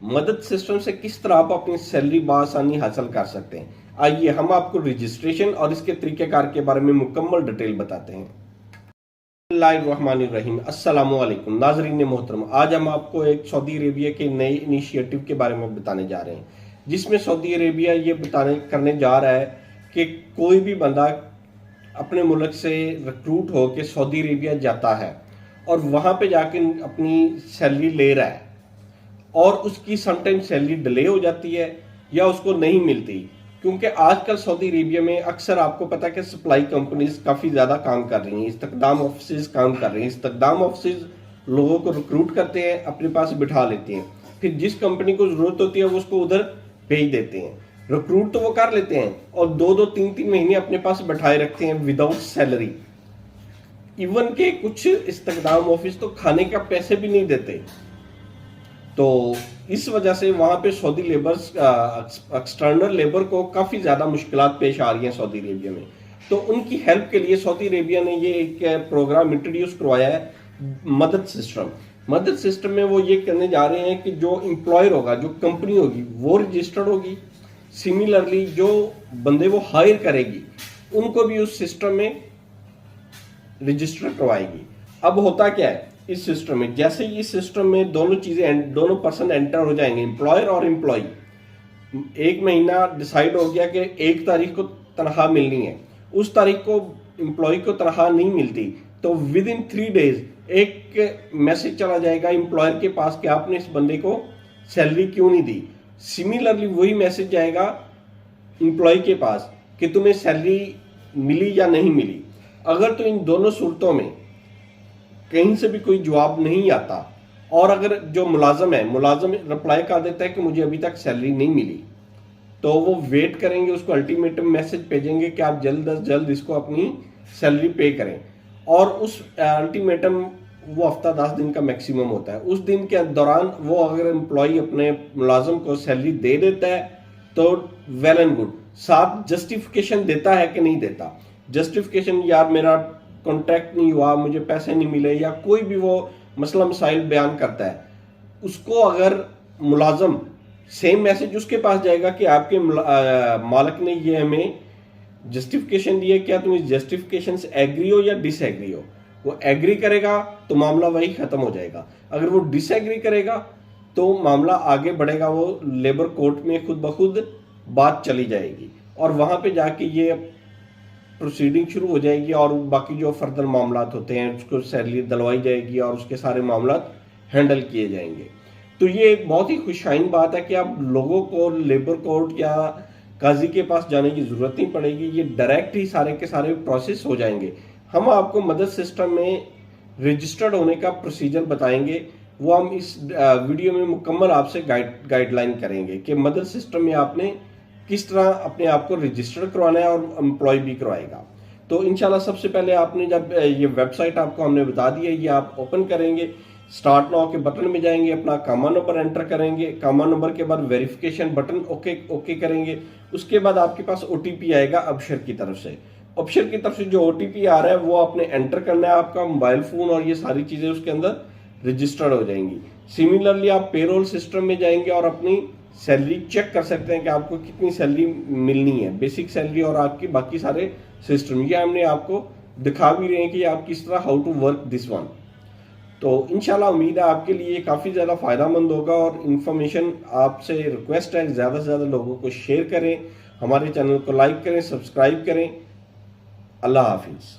मदद सिस्टम से किस तरह आप अपनी सैलरी बआसानी हासिल कर सकते हैं। आइए हम आपको रजिस्ट्रेशन और इसके तरीकेकार के बारे में मुकम्मल डिटेल बताते हैं। बिस्मिल्लाहिर्रहमानिर्रहीम, अस्सलामु अलैकुम नाजरीन मोहतरम। आज हम आपको एक सऊदी अरेबिया के नए इनिशिएटिव के बारे में बताने जा रहे हैं, जिसमें सऊदी अरेबिया ये करने जा रहा है कि कोई भी बंदा अपने मुल्क से रिक्रूट होकर सऊदी अरेबिया जाता है और वहाँ पे जाके अपनी सैलरी ले रहा है और उसकी समटाइम सैलरी डिले हो जाती है या उसको नहीं मिलती, क्योंकि आजकल सऊदी अरेबिया में अक्सर आपको पता है कि सप्लाई कंपनीज काफ़ी ज़्यादा काम कर रही हैं, इस्तकदाम ऑफिस काम कर रही हैं। इस्तकदाम ऑफिस लोगों को रिक्रूट करते हैं, अपने पास बिठा लेते हैं, फिर जिस कंपनी को ज़रूरत होती है वो उसको उधर भेज देते हैं। रिक्रूट तो वो कर लेते हैं और दो दो तीन तीन महीने अपने पास बैठाए रखते हैं विदाउट सैलरी। इवन के कुछ इस्तकदाम ऑफिस तो खाने का पैसे भी नहीं देते। तो इस वजह से वहां पे सऊदी लेबर्स एक्सटर्नल लेबर को काफ़ी ज़्यादा मुश्किलात पेश आ रही हैं सऊदी अरेबिया में। तो उनकी हेल्प के लिए सऊदी अरेबिया ने ये एक प्रोग्राम इंट्रोड्यूस करवाया है, मदद सिस्टम। मदद सिस्टम में वो ये करने जा रहे हैं कि जो एम्प्लॉयर होगा, जो कंपनी होगी, वो रजिस्टर्ड होगी। सिमिलरली जो बंदे वो हायर करेगी उनको भी उस सिस्टम में रजिस्टर करवाएगी। अब होता क्या है इस सिस्टम में, जैसे ही इस सिस्टम में दोनों पर्सन एंटर हो जाएंगे, एम्प्लॉयर और एम्प्लॉय, एक महीना डिसाइड हो गया कि 1 तारीख को तनख्वाह मिलनी है, उस तारीख को एम्प्लॉय को तनख्वाह नहीं मिलती तो विद इन 3 डेज एक मैसेज चला जाएगा एम्प्लॉयर के पास कि आपने इस बंदे को सैलरी क्यों नहीं दी। सिमिलरली वही मैसेज जाएगा एम्प्लॉय के पास कि तुम्हें सैलरी मिली या नहीं मिली। अगर तो इन दोनों सूरतों में कहीं से भी कोई जवाब नहीं आता और अगर जो मुलाजम है, मुलाजम रिप्लाई कर देता है कि मुझे अभी तक सैलरी नहीं मिली, तो वो वेट करेंगे, उसको अल्टीमेटम मैसेज भेजेंगे कि आप जल्द अज जल्द इसको अपनी सैलरी पे करें। और उस अल्टीमेटम वो हफ्ता 10 दिन का मैक्सिमम होता है। उस दिन के दौरान वो अगर एम्प्लॉय अपने मुलाजम को सैलरी दे देता है तो वेल एंड गुड। साथ जस्टिफिकेशन देता है कि नहीं देता, जस्टिफिकेशन यार मेरा कॉन्ट्रैक्ट नहीं हुआ, मुझे पैसे नहीं मिले, या कोई भी वो मसला मसाइल बयान करता है, उसको अगर मुलाजम सेम मैसेज उसके पास जाएगा कि आपके मालिक ने ये हमें जस्टिफिकेशन दिया, क्या तुम इस जस्टिफिकेशन से एग्री हो या डिसएग्री हो। वो एग्री करेगा तो मामला वही खत्म हो जाएगा, अगर वो डिसएग्री करेगा तो मामला आगे बढ़ेगा, वो लेबर कोर्ट में खुद ब खुद बात चली जाएगी और वहां पे जाके ये प्रोसीडिंग शुरू हो जाएगी और बाकी जो फर्दर मामलात होते हैं उसको सैलरी दिलवाई जाएगी और उसके सारे मामलात हैंडल किए जाएंगे। तो ये एक बहुत ही खुशहाइन बात है कि अब लोगों को लेबर कोर्ट या काजी के पास जाने की जरूरत नहीं पड़ेगी, ये डायरेक्ट ही सारे के सारे प्रोसेस हो जाएंगे। हम आपको मदद सिस्टम में रजिस्टर्ड होने का प्रोसीजर बताएंगे, वो हम इस वीडियो में मुकम्मल आपसे गाइडलाइन करेंगे कि मदद सिस्टम में आपने किस तरह अपने आप को रजिस्टर करवाना है और एम्प्लॉय भी करवाएगा। तो इंशाल्लाह सबसे पहले आपने जब ये वेबसाइट आपको हमने बता दी है, ये आप ओपन करेंगे, स्टार्ट नाउ के बटन में जाएंगे, अपना कामा नंबर एंटर करेंगे, कामा नंबर के बाद वेरिफिकेशन बटन ओके करेंगे। उसके बाद आपके पास ओटीपी आएगा अबशर की तरफ से। अबशर की तरफ से जो ओटीपी आ रहा है वो आपने एंटर करना है, आपका मोबाइल फोन और ये सारी चीजें उसके अंदर रजिस्टर्ड हो जाएंगी। सिमिलरली आप पेरोल सिस्टम में जाएंगे और अपनी सैलरी चेक कर सकते हैं कि आपको कितनी सैलरी मिलनी है, बेसिक सैलरी और आपकी बाकी सारे सिस्टम, ये हमने आपको दिखा भी रहे हैं कि आप किस तरह how to work this one. तो इंशाल्लाह उम्मीद है आपके लिए काफ़ी ज़्यादा फ़ायदेमंद होगा और इन्फॉर्मेशन आपसे रिक्वेस्ट है ज़्यादा से ज़्यादा लोगों को शेयर करें, हमारे चैनल को लाइक करें, सब्सक्राइब करें। अल्लाह हाफिज़।